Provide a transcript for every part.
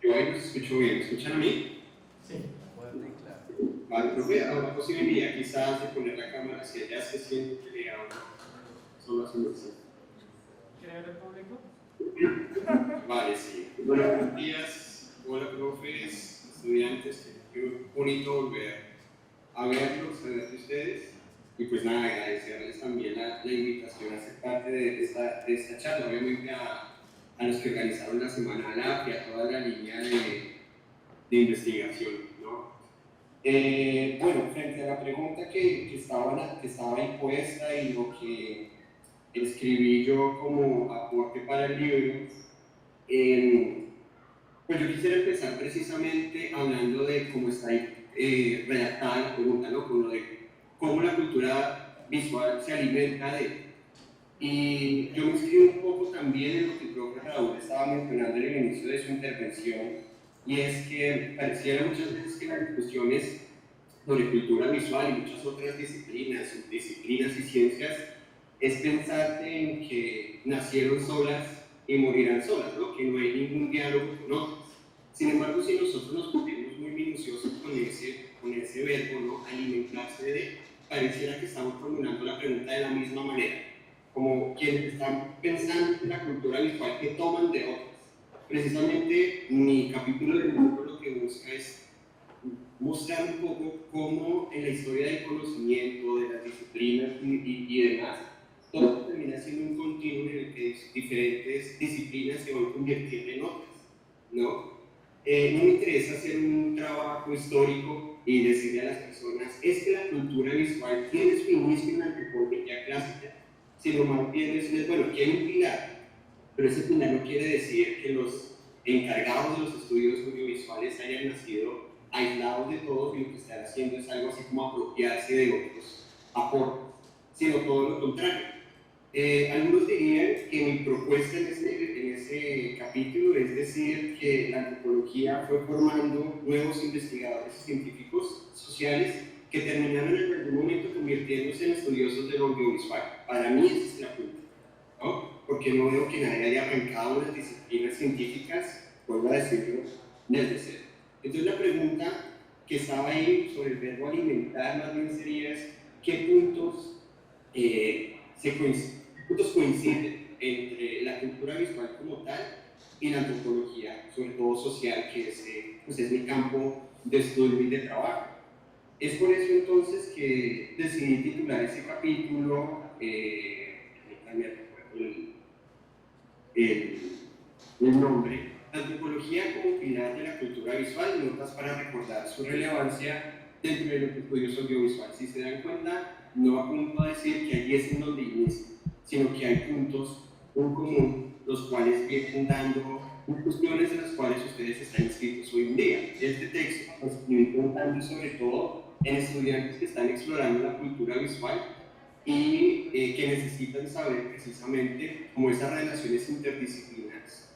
Yo ahí los escucho bien. ¿Me escuchan a mí? Sí, fuerte y claro. Vale, profe, habrá posibilidad quizás de poner la cámara hacia allá, se siente que le hablo solo haciendo así. ¿Quiere ver el público? Vale, sí. Bueno, buenos días. Hola, profes, estudiantes. Qué bonito volver a verlos, a ver de ustedes. Y pues nada, agradecerles también la invitación a ser parte de esta charla. Obviamente a los que organizaron la Semana LAP y a toda la línea de investigación, ¿no? Bueno, frente a la pregunta que estaba impuesta y lo que escribí yo como aporte para el libro, pues yo quisiera empezar precisamente hablando de cómo está redactada la pregunta, ¿no? Con lo de cómo la cultura visual se alimenta de. Y yo me inscribo un poco también en lo que el profe Raúl estaba mencionando en el inicio de su intervención, y es que pareciera muchas veces que las discusiones sobre cultura visual y muchas otras disciplinas, subdisciplinas y ciencias es pensar en que nacieron solas y morirán solas, ¿no? Que no hay ningún diálogo con otras. Sin embargo, si nosotros nos ponemos muy minuciosos con ese verbo, ¿no? Alimentarse de, pareciera que estamos formulando la pregunta de la misma manera, como quienes están pensando en la cultura visual que toman de otras. Precisamente mi capítulo del libro lo que busca es mostrar un poco cómo en la historia del conocimiento, de las disciplinas y demás, todo termina siendo un continuo en el que diferentes disciplinas se van convirtiendo en otras, ¿no? No me interesa hacer un trabajo histórico y decirle a las personas, es que la cultura visual tiene su inicio en la antropología clásica, sino más bien decirles, bueno, aquí hay un pilar, pero ese pilar no quiere decir que los encargados de los estudios audiovisuales hayan nacido aislados de todos y lo que están haciendo es algo así como apropiarse de otros aportes, sino todo lo contrario. Algunos dirían que mi propuesta en ese capítulo es decir que la antropología fue formando nuevos investigadores y científicos sociales que terminaron en algún momento convirtiéndose en estudiosos del audiovisual. Para mí esa es la punta, ¿no? Porque no veo que nadie haya arrancado las disciplinas científicas, vuelvo a decirlo, desde cero. Entonces la pregunta que estaba ahí sobre el verbo alimentar más bien sería ¿qué puntos coinciden entre la cultura visual como tal y la antropología, sobre todo social, que pues es mi campo de estudio y de trabajo? Es por eso entonces que decidí titular ese capítulo, también recuerdo el nombre, Antropología como pilar de la cultura visual, notas para recordar su relevancia dentro de los estudios audiovisuales. Si se dan cuenta, no apunto a decir que allí es en donde inicia, sino que hay puntos en común, los cuales vienen dando cuestiones en las cuales ustedes están inscritos hoy en día. Este texto lo escribí contando sobre todo en estudiantes que están explorando la cultura visual y que necesitan saber precisamente cómo esas relaciones interdisciplinarias.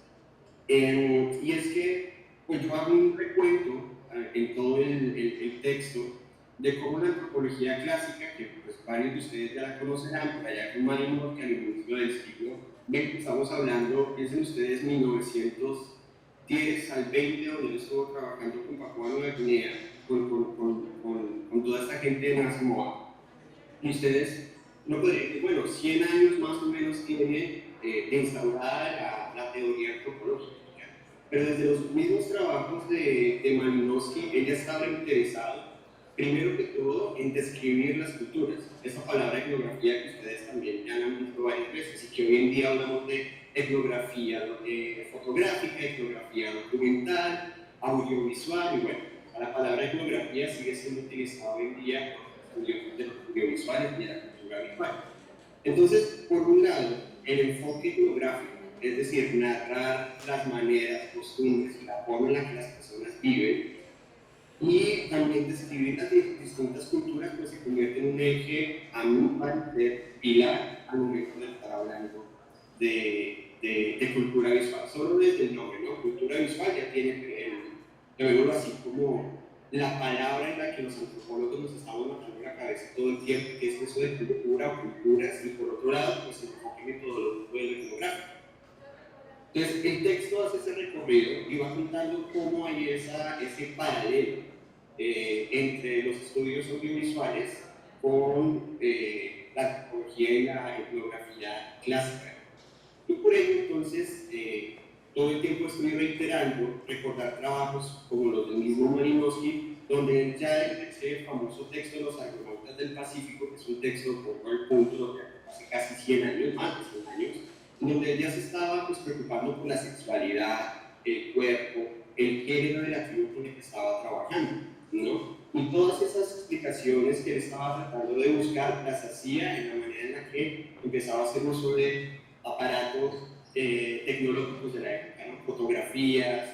Y es que pues yo hago un recuento en todo el texto de cómo la antropología clásica, que pues varios de ustedes ya la conocerán, por allá con Marinov, que al inicio del siglo XX estamos hablando, es en ustedes 1910 al 20, donde yo estuve trabajando con Papúa Nueva Guinea, con toda esta gente de Nasamoa. Y ustedes no podrían decir, bueno, 100 años más o menos tiene de instaurada la teoría antropológica. Pero desde los mismos trabajos de Malinowski, ella estaba interesada, primero que todo, en describir las culturas. Esa palabra etnografía que ustedes también ya han visto varias veces y que hoy en día hablamos de etnografía fotográfica, etnografía documental, audiovisual, y bueno, la palabra etnografía sigue siendo utilizada hoy en día por los estudiosos de los audiovisuales y de la cultura visual. Entonces, por un lado, el enfoque etnográfico, es decir, narrar las maneras, costumbres y la forma en la que las personas viven, y también describir las distintas culturas, pues se convierte en un eje, a mi parecer, pilar al momento de estar hablando de cultura visual. Solo desde el nombre, ¿no? Cultura visual ya tiene, llamémoslo así, como la palabra en la que los antropólogos nos estamos matando la cabeza todo el tiempo, que es eso de cultura o culturas, y por otro lado, pues el enfoque metodológico de lo etnográfico. Entonces, el texto hace ese recorrido y va contando cómo hay ese paralelo entre los estudios audiovisuales con la antropología y la etnografía clásica. Y por ello, entonces, todo el tiempo estoy reiterando recordar trabajos como los del mismo Malinowski, donde él ya en ese famoso texto de los Argonautas del Pacífico, que es un texto por el punto de hace casi 100 años, más de 100 años, donde él ya se estaba pues, preocupando por la sexualidad, el cuerpo, el género de la tribu con el que estaba trabajando, ¿no? Y todas esas explicaciones que él estaba tratando de buscar las hacía en la manera en la que empezaba a hacer uso de aparatos tecnológicos de la época, ¿no? Fotografías,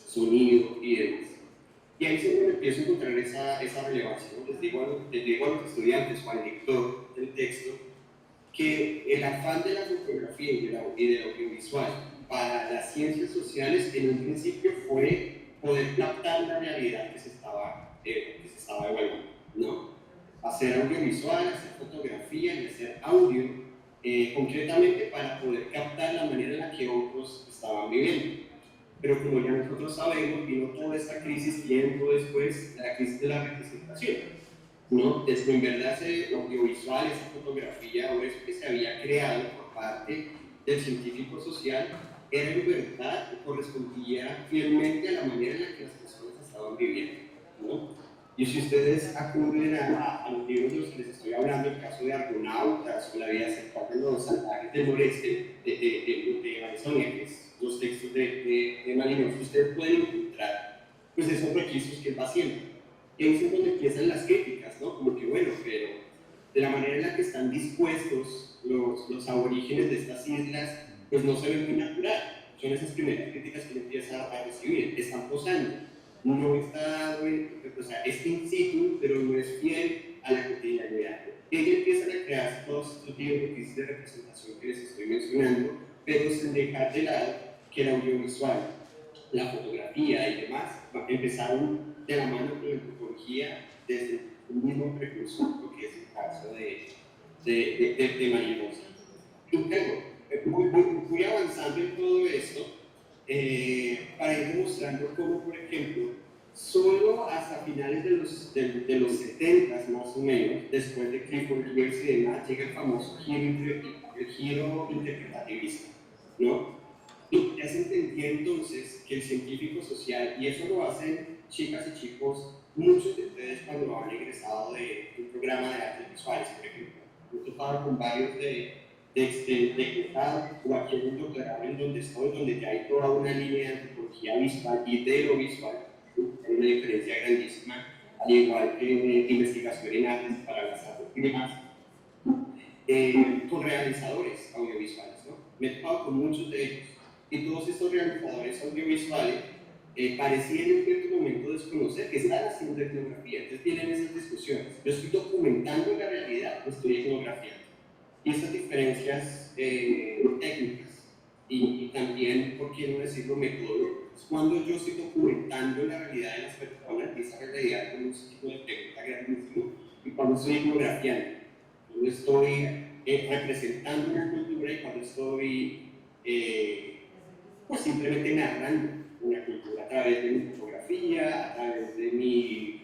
sonido y demás. Y ahí es donde empiezo a encontrar esa relevancia, ¿no? Les digo a los estudiantes o al lector del texto que el afán de la fotografía y del audiovisual para las ciencias sociales en un principio fue poder captar la realidad que se estaba evaluando, ¿no? Hacer audiovisual, hacer fotografía y hacer audio, concretamente para poder captar la manera en la que otros estaban viviendo. Pero como ya nosotros sabemos, vino toda esta crisis tiempo después, la crisis de la representación, ¿no? Desde en verdad ese audiovisual, esa fotografía o eso que se había creado por parte del científico social, era en verdad o correspondía fielmente a la manera en la que las personas estaban viviendo, ¿no? Y si ustedes acuden a los libros de los que les estoy hablando, el caso de Argonautas o la vida sexual de los salvajes del noreste de Amazonia, que es los textos de Malinowski, ustedes pueden encontrar pues, esos requisitos que él va haciendo. Y ahí es donde empiezan las críticas, ¿no? Como que bueno, pero de la manera en la que están dispuestos los aborígenes de estas islas, pues no se ven muy natural. Son esas primeras críticas que él empieza a recibir. Están posando. No está, o sea, es in situ, pero no es fiel a la cotidianidad. Ella empieza a crear todos estos tipos de crisis de representación que les estoy mencionando, pero sin dejar de lado que el audiovisual, la fotografía y demás empezaron de la mano con la antropología desde un mismo precursor, que es el caso de Malinowski. Y luego, voy avanzando en todo esto para ir demostrando cómo, por ejemplo, solo hasta finales de los 70 más o menos, después de Clifford Geertz y demás, llega el famoso giro interpretativista, ¿no? Y ya se entendía entonces que el científico social, y eso lo hacen chicas y chicos, muchos de ustedes cuando han egresado de un programa de artes visuales, por ejemplo. Yo he topado con varios de egresados o aquí en un doctorado en donde estoy, donde ya hay toda una línea de antropología visual y de lo visual, hay una diferencia grandísima, al igual que investigación en artes para las artes y demás, con realizadores audiovisuales, ¿no? Me he topado con muchos de ellos. Y todos estos realizadores audiovisuales parecían en cierto momento desconocer que están haciendo etnografía. Entonces vienen esas discusiones. Yo estoy documentando la realidad, no estoy etnografiando. Y esas diferencias técnicas y también, por qué no decirlo, metodológicas. Cuando yo estoy documentando la realidad de las personas, esa realidad con un tipo de pregunta grandísimo, y cuando estoy etnografiando, cuando estoy representando una cultura y cuando estoy pues simplemente narrando una cultura a través de mi fotografía, a través de mi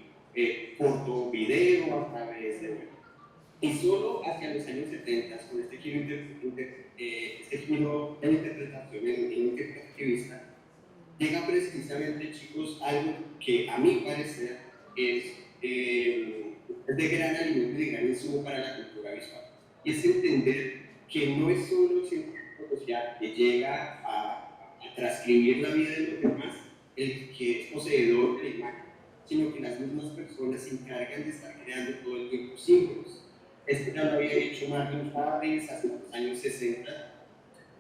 corto video, a través de... Y solo hacia los años 70, con este giro de interpretación en interpretivista, llega precisamente, chicos, algo que a mi parecer es de gran alimento y de gran insumo para la cultura visual. Y es entender que no es solo el científico social que llega a transcribir la vida de los demás, el que es poseedor de la imagen, sino que las mismas personas se encargan de estar creando todo el tiempo símbolos. Esto ya lo había hecho Martin Harris hace los años 60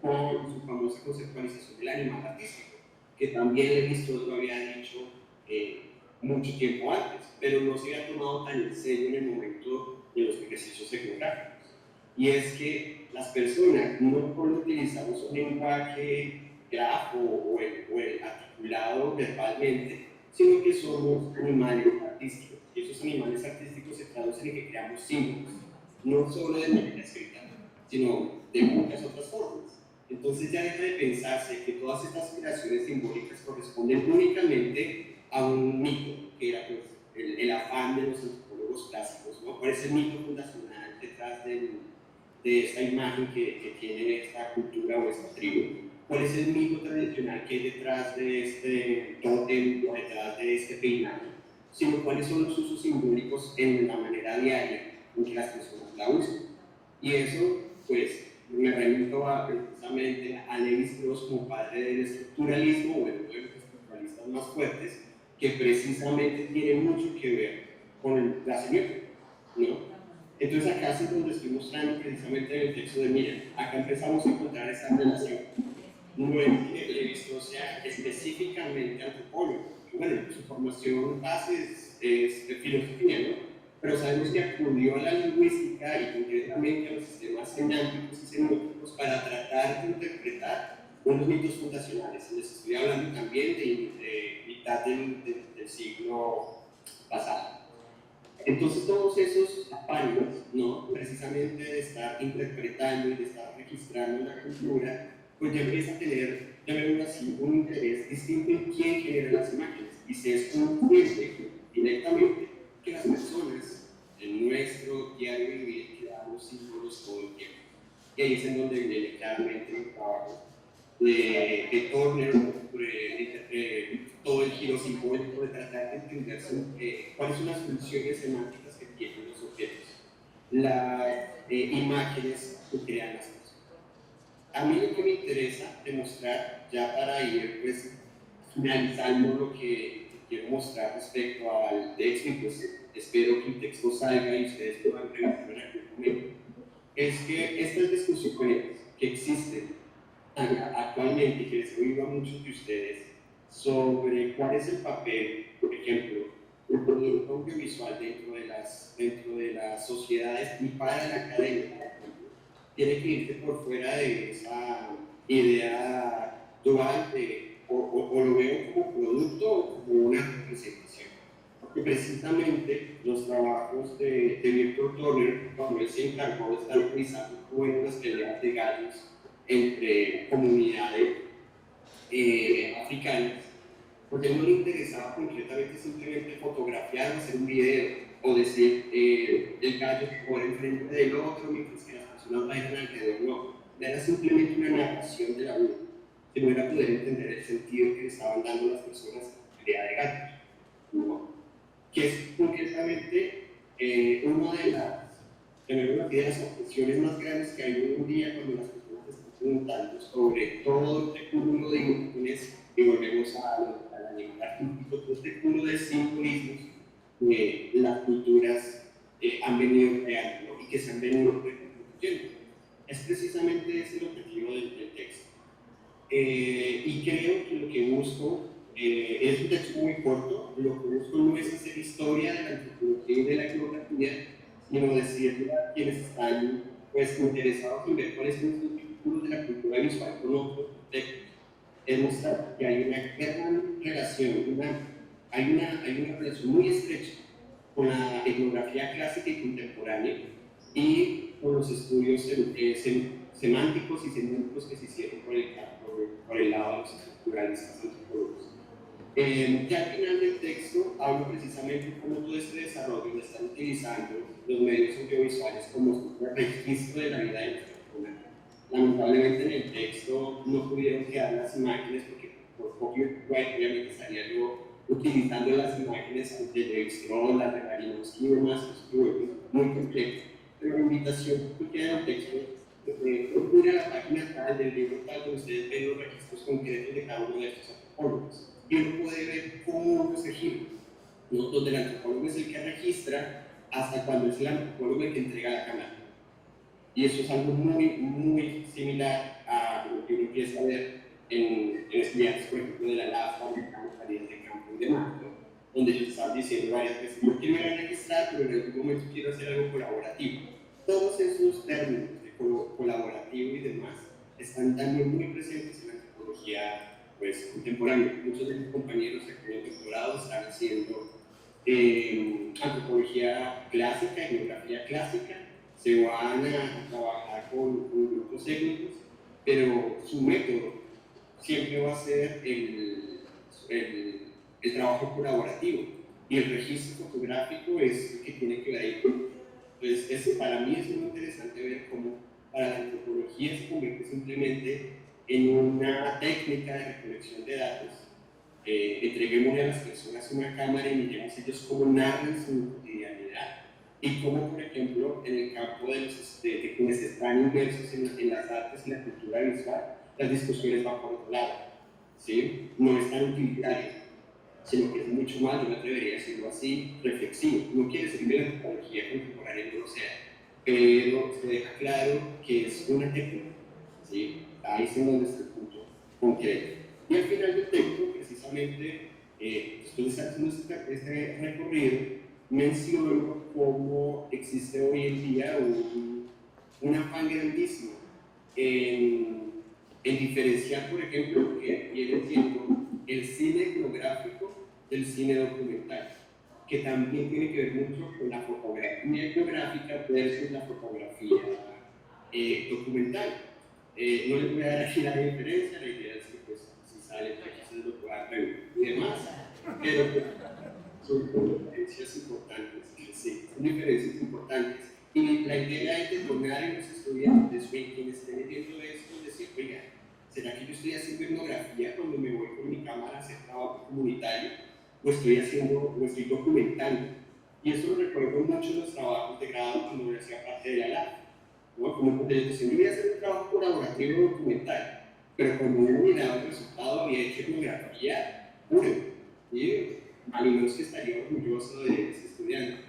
con su famosa conceptualización del animal artístico, que también Levi-Strauss lo había dicho mucho tiempo antes, pero no se había tomado tan en serio en el momento de los ejercicios etnográficos. Y es que las personas no solo utilizamos un lenguaje grafo o el articulado verbalmente, sino que somos animales artísticos. Y esos animales artísticos se traducen en que creamos símbolos, no solo de manera escrita, sino de muchas otras formas. Entonces ya deja de pensarse que todas estas creaciones simbólicas corresponden únicamente a un mito, que era pues, el afán de los antropólogos clásicos, ¿no? ¿Cuál es el mito fundacional detrás de esta imagen que tiene esta cultura o esta tribu? ¿Cuál es el mito tradicional que hay detrás de este tótem o detrás de este peinado? Sino cuáles son los usos simbólicos en la manera diaria en que las personas la usan. Y eso, pues, me remito precisamente a Lévi-Strauss como padre del estructuralismo, o uno de los estructuralistas más fuertes, que precisamente tiene mucho que ver con la semiótica, ¿no? Entonces acá es donde estoy mostrando precisamente en el texto de Miriam, acá empezamos a encontrar esa relación. No es que Lévi-Strauss sea específicamente antropólogo, bueno, su formación base es de filosofía, ¿no? Pero sabemos que acudió a la lingüística y concretamente a los sistemas semánticos y semióticos para tratar de interpretar unos mitos fundacionales. Les estoy hablando también de mitad del siglo pasado. Entonces todos esos apaños, ¿no? Precisamente de estar interpretando y de estar registrando la cultura, pues ya empieza a tener, llamémoslo así, un interés distinto en quién genera las imágenes. Y se es consciente directamente que las personas en nuestro diario vivir creamos símbolos todo el tiempo. Y ahí es en donde viene claramente el trabajo de Turner, todo el giro simbólico de tratar de entender cuáles son las funciones semánticas que tienen los objetos, las imágenes que crean las cosas. A mí lo que me interesa demostrar, ya para ir pues, finalizando lo que quiero mostrar respecto al texto, y pues espero que el texto salga y ustedes puedan revisarlo en algún momento, es que estas discusiones que existen actualmente y que les he oído a muchos de ustedes sobre cuál es el papel, por ejemplo, del producto audiovisual dentro de las sociedades y para la academia, tiene que irse por fuera de esa idea dual o lo veo como producto o como una representación. Porque precisamente los trabajos de Víctor Turner, cuando él se encargó de estar revisando buenas peleas de gallos entre comunidades africanas, porque a él no le interesaba concretamente simplemente fotografiar o hacer un video o decir el gallo por enfrente del otro mientras que las personas bailan alrededor, no, era simplemente una narración de la vida, que no era poder entender el sentido que le estaban dando las personas a la pelea de gallos, ¿no? Que es concretamente una de las objeciones más grandes que hay hoy en día cuando las personas se están preguntando sobre todo este cúmulo de imágenes y volvemos a la nivel artístico, todo este cúmulo de simbolismos que las culturas han venido creando, ¿no? Y que se han venido reconstruyendo. Es precisamente ese el objetivo del texto. Y creo que lo que busco es un texto muy corto, lo que busco no es hacer historia de la antropología y de la etnografía, sino decirle a quienes están pues, interesados en ver cuáles son los vínculos de la cultura visual con otros textos, es mostrar que hay una gran relación, hay una relación muy estrecha con la etnografía clásica y contemporánea y con los estudios semánticos y semióticos que se hicieron por el lado de los estructuralistas antropólogos. Ya al final del texto hablo precisamente de cómo todo este desarrollo lo están utilizando los medios audiovisuales como registro de la vida de nuestra comunidad. Lamentablemente en el texto no pudieron quedar las imágenes porque por copyright obviamente estaría yo utilizando las imágenes de Lévi-Strauss, las de Malinowski y demás, es muy complejo. Pero la invitación que queda en el texto procura la página tal del libro tal donde ustedes ven los registros concretos de cada uno de estos antropólogos. Y uno puede ver cómo se gira, ¿no? Donde el antropólogo es el que registra hasta cuando es el antropólogo el que entrega la cámara. Y eso es algo muy similar a lo que uno empieza a ver en estudiantes, por ejemplo, de la LAFA, de Salidas de Campo y demás, ¿no? Donde ellos estaban diciendo varias veces, yo quiero ir a registrar, pero en algún momento quiero hacer algo colaborativo. Todos esos términos de colaborativo y demás están también muy presentes en la antropología pues, contemporánea. Muchos de mis compañeros aquí en el doctorado están haciendo antropología clásica, etnografía clásica, se van a trabajar con grupos étnicos, pero su método siempre va a ser el trabajo colaborativo, y el registro fotográfico es el que tiene que ver ahí. Entonces, para mí es muy interesante ver cómo para la antropología se convierte simplemente en una técnica de recolección de datos. Entreguémosle a las personas una cámara y miremos ellos cómo narran su cotidianidad, y cómo, por ejemplo, en el campo de quienes están inmersos en las artes y la cultura visual, las discusiones van por otro lado, ¿sí? No es tan utilitario, sino que es mucho más, yo me atrevería a decirlo así, reflexivo. No quiere decir que la antropología contemporánea no lo sea, pero se deja claro que es una técnica, ¿sí? Ahí es en donde está el punto concreto. Y al final del texto, precisamente, después de estar haciendo este recorrido, menciono cómo existe hoy en día un afán grandísimo en diferenciar, por ejemplo, lo que viene siendo el cine etnográfico del cine documental, que también tiene que ver mucho con la fotografía etnográfica versus la fotografía documental. No les voy a dar aquí la diferencia, la idea es que pues, si sale, pues lo puedan ver y demás, pero son diferencias importantes, sí, son diferencias importantes. Y la idea es detonar en los estudiantes, en quienes estén viendo esto, decir, oiga, ¿será que yo estoy haciendo etnografía cuando me voy con mi cámara a hacer trabajo comunitario? ¿O estoy documentando? Y eso lo recuerdo mucho en los trabajos de grado cuando yo hacía parte de la LAB, ¿no? Como cuando yo decía, yo voy a hacer un trabajo colaborativo documental, pero cuando uno miraba el resultado había hecho etnografía pura, ¿sí? A menos que estaría orgulloso de ese estudiante.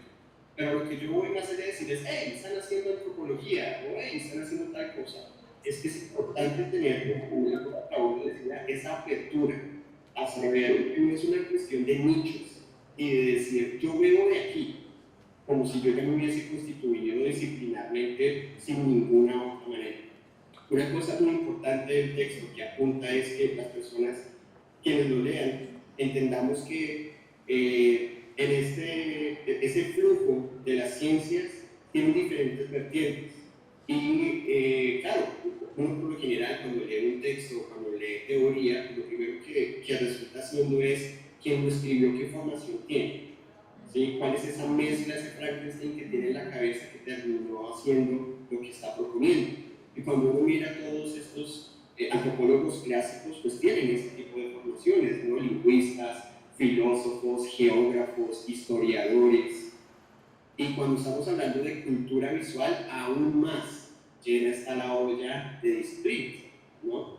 Pero lo que yo voy más allá de decir es, hey, están haciendo antropología, o hey, están haciendo tal cosa. Es que es importante tener, como Paulo decía, esa apertura a saber que no es una cuestión de nichos y de decir, yo vengo de aquí, como si yo ya me hubiese constituido disciplinarmente sin ninguna otra manera. Una cosa muy importante del texto que apunta es que las personas quienes lo lean entendamos que en ese flujo de las ciencias tienen diferentes vertientes. Y claro, uno por lo general cuando lee un texto, cuando lee teoría, lo primero que resulta haciendo es quién lo escribió, qué formación tiene, ¿sí? ¿Cuál es esa mezcla, ese Frankenstein que tiene en la cabeza que terminó haciendo lo que está proponiendo? Y cuando uno mira a todos estos antropólogos clásicos, pues tienen este tipo de formaciones, ¿no? Lingüistas, filósofos, geógrafos, historiadores. Y cuando estamos hablando de cultura visual, aún más llena está la olla de disciplinas, ¿no?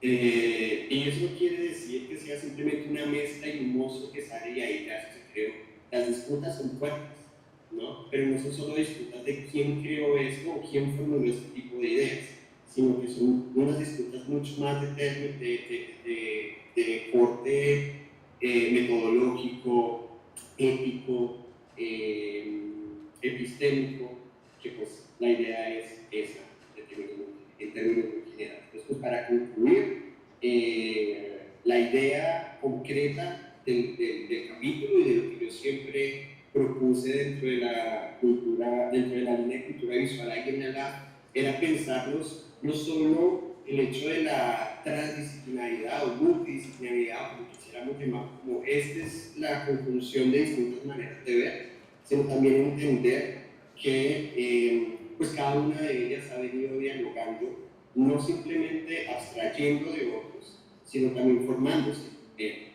Y eso no quiere decir que sea simplemente una mezcla y un mozo que sale y ahí ya se creó. Las disputas son fuertes, ¿no? Pero no son solo disputas de quién creó esto o quién formuló este tipo de ideas, sino que son unas disputas mucho más de corte metodológico, ético, epistémico, que pues la idea es esa, en términos muy generales. Entonces, pues para concluir, la idea concreta del capítulo y de lo que yo siempre propuse dentro de la cultura, dentro de la línea de cultura visual aquí en la era pensarlos no solo el hecho de la transdisciplinaridad o multidisciplinaridad, como quisiéramos llamar, como esta es la conjunción de distintas maneras de ver, sino también entender que pues cada una de ellas ha venido dialogando, no simplemente abstrayendo de otros, sino también formándose de ellos.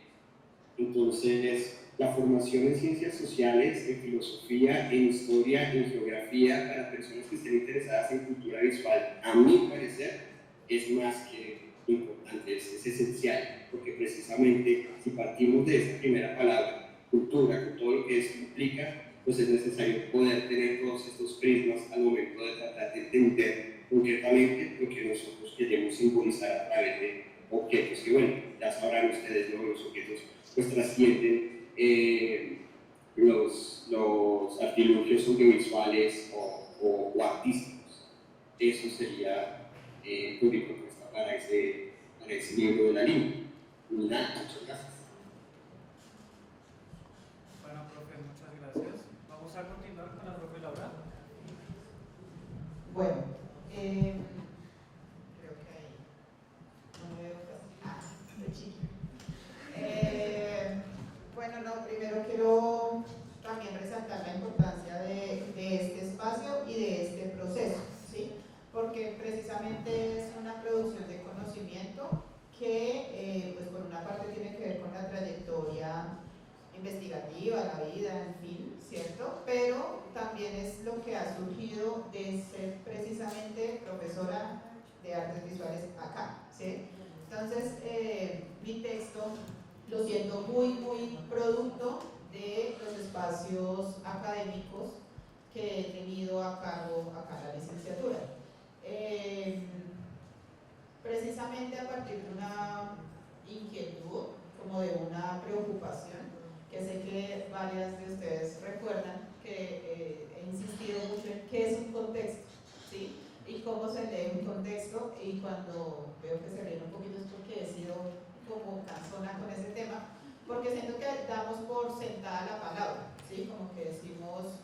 Entonces, la formación en ciencias sociales, en filosofía, en historia, en geografía, para personas que estén interesadas en cultura visual, a mi parecer, es más que importante, es esencial, porque precisamente si partimos de esa primera palabra, cultura, con todo lo que eso implica, pues es necesario poder tener todos estos prismas al momento de tratar de entender concretamente lo que nosotros queremos simbolizar a través de objetos, que bueno, ya sabrán ustedes, ¿no? Los objetos pues trascienden los artilugios audiovisuales o artísticos. Eso sería mi propuesta para ese libro de la línea. Y nada, muchas gracias. Bueno, profe, muchas gracias. Vamos a continuar con la profe Laura. Bueno, creo que ahí investigativa, la vida, en fin, ¿cierto? Pero también es lo que ha surgido de ser precisamente profesora de artes visuales acá, ¿sí? Entonces, mi texto lo siento muy producto de los espacios académicos que he tenido a cargo acá en la licenciatura. Precisamente a partir de una inquietud, como de una preocupación, que sé que varias de ustedes recuerdan, que he insistido mucho en qué es un contexto, ¿sí? Y cómo se lee un contexto, y cuando veo que se leen un poquito es porque he sido como cansona con ese tema, porque siento que damos por sentada la palabra, ¿sí? Como que decimos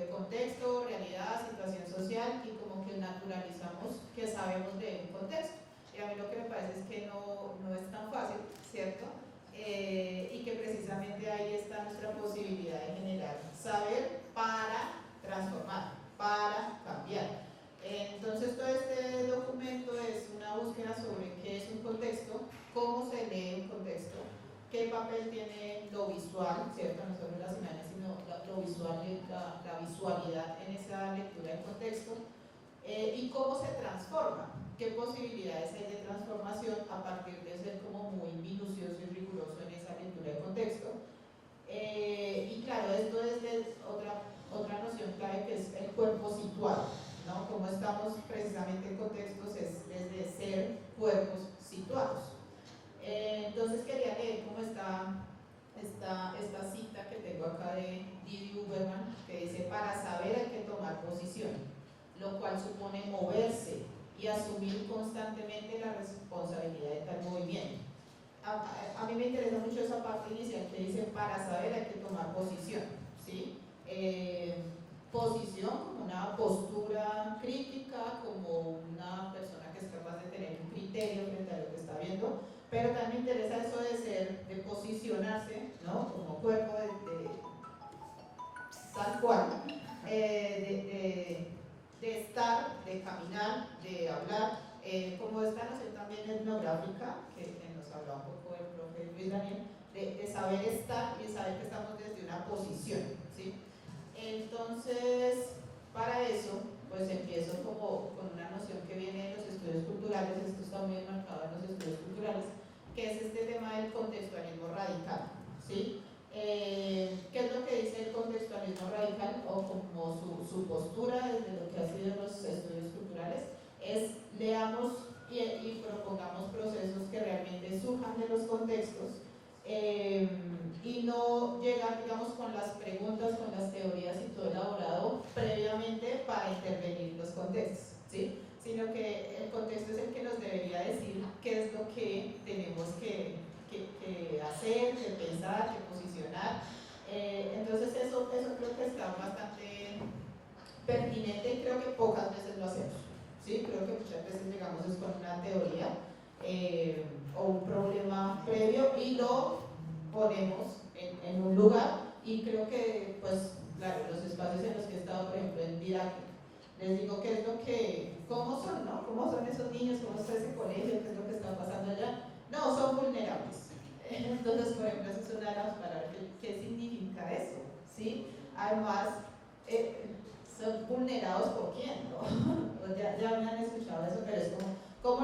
contexto, realidad, situación social, y como que naturalizamos que sabemos de un contexto. Y a mí lo que me parece es que no es tan fácil, ¿cierto? Y que precisamente ahí está nuestra posibilidad de generar saber para transformar, para cambiar. Entonces todo este documento es una búsqueda sobre qué es un contexto, cómo se lee un contexto, qué papel tiene lo visual, ¿cierto? No solo las imágenes, sino lo visual, la visualidad en esa lectura del contexto, y cómo se transforma, qué posibilidades hay de transformación a partir de ser como muy minucioso y riguroso en esa lectura del contexto. Y claro, esto es de otra noción clave, que es el cuerpo situado, ¿no? Cómo estamos precisamente en contextos es desde ser cuerpos situados. Entonces quería leer cómo está esta cita que tengo acá de Didi Huberman, que dice: para saber hay que tomar posición, lo cual supone moverse y asumir constantemente la responsabilidad de tal movimiento. A mí me interesa mucho esa parte inicial que dice: para saber hay que tomar posición, ¿sí? Posición como una postura crítica, como una persona que es capaz de tener un criterio frente a lo que está viendo, pero también me interesa eso de posicionarse, ¿no? Como cuerpo de tal cual, de estar, de caminar, de hablar, como esta noción también etnográfica, que nos hablaba un poco el profe Luis Daniel, de saber estar y de saber que estamos desde una posición, ¿sí? Entonces, para eso, pues empiezo como con una noción que viene de los estudios culturales. Esto está muy enmarcado en los estudios culturales, que es este tema del contextualismo radical, ¿sí? ¿Qué es lo que dice el contextualismo radical, o como su postura desde lo que ha sido los estudios culturales? Es: leamos y propongamos procesos que realmente surjan de los contextos, y no llegar, digamos, con las preguntas, con las teorías y todo elaborado previamente para intervenir los contextos, ¿sí? Sino que el contexto es el que nos debería decir qué es lo que tenemos que hacer, que pensar, que posicionar. Entonces eso creo que está bastante pertinente, y creo que pocas veces lo hacemos, ¿sí? Creo que muchas veces llegamos es con una teoría o un problema previo y lo ponemos en un lugar, y creo que, pues, claro, los espacios en los que he estado, por ejemplo, en Irak, les digo qué es lo que, cómo son, ¿no? ¿Cómo son esos niños? ¿Cómo está ese colegio? ¿Qué es lo que está pasando allá? No, son vulnerables. Entonces, por ejemplo, esa es una de las palabras. ¿Qué significa eso? ¿Sí? Además, son vulnerados por quién, ¿no? Ya me han escuchado eso, pero es como